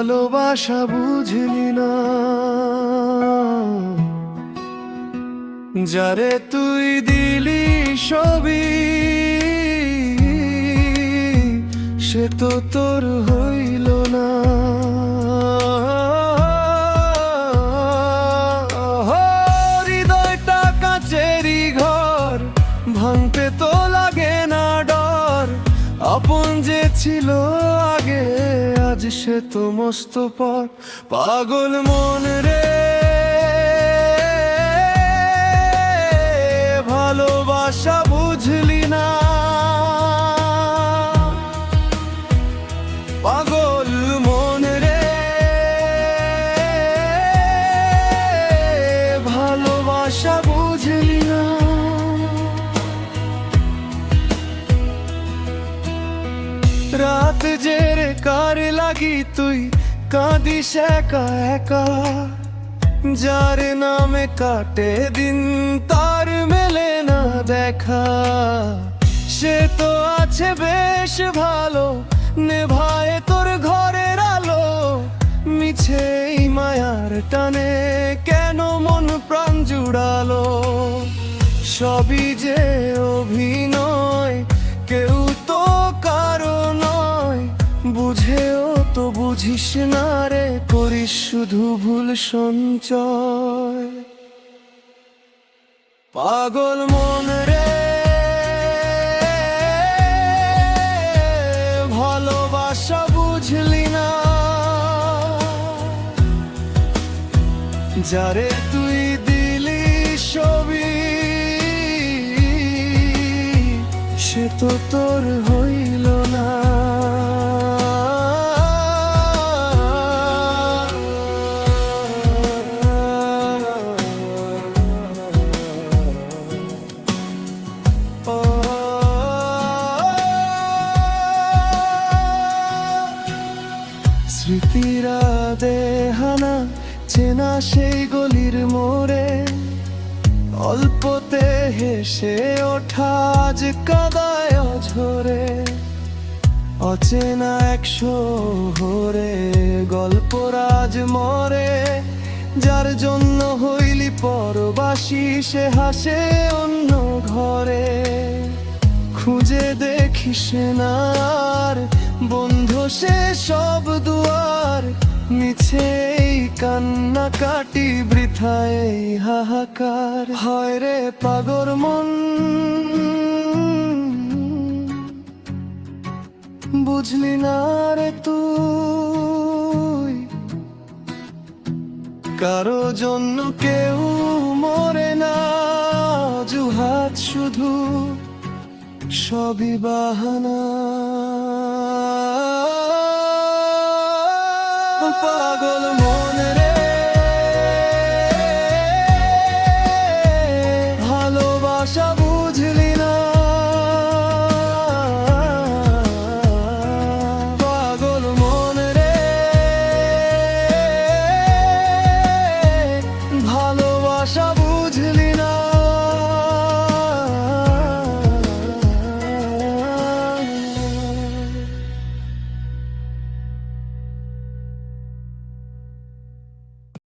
ভালোবাসা বুঝলি না, যারে তুই দিলি সবই সে তো তোর হইল না। হৃদয়টা কাচেরি ঘর, ভাঙতে তো লাগে না ডর। আপন যে ছিল আগে আজ সে তো মস্ত পর। পাগল মন রে, ভালোবাসা বুঝলি না। পাগল মন রে, ভালোবাসা বুঝলি না। রাত জেরে কার লাগি তুই কাঁদিস একা একা, যার নামে কাটে দিন তার মেলে না দেখা। সে তো আছে বেশ ভালো, নেভায় তোর ঘরের আলো। মিছে এই মায়ার টানে কেন মন প্রাণ জুড়ালো। সবই যে অভিনয়, কেউ তো কারো নয়। বুঝেও তো বুঝিস না রে, করিস শুধু ভুল সঞ্চয়। পাগল মন রে, ভালোবাসা বুঝলি না। যারে তুই দিলি সবই সে তো তোর হইল না। স্মৃতিরা দেহানা চেনা সেই গলির মোড়ে, অল্পতে হেসে ওঠা আজ কাদায় অঝরে। অচেনা এক শহরে গল্প রাজ মরে, যার জন্য হইলি পরবাসী সে হাসে অন্য ঘরে। খুঁজে দেখিস না আর বন্ধ সে সব দুয়ার। মিছে এই কান্নাকাটি বৃথায় এই হাহাকার। হয় রে পাগল মন, বুঝলি না রে তুই। কারো জন্য কেউ মরে না, অজুহাত শুধু সবই বাহানা। পাগল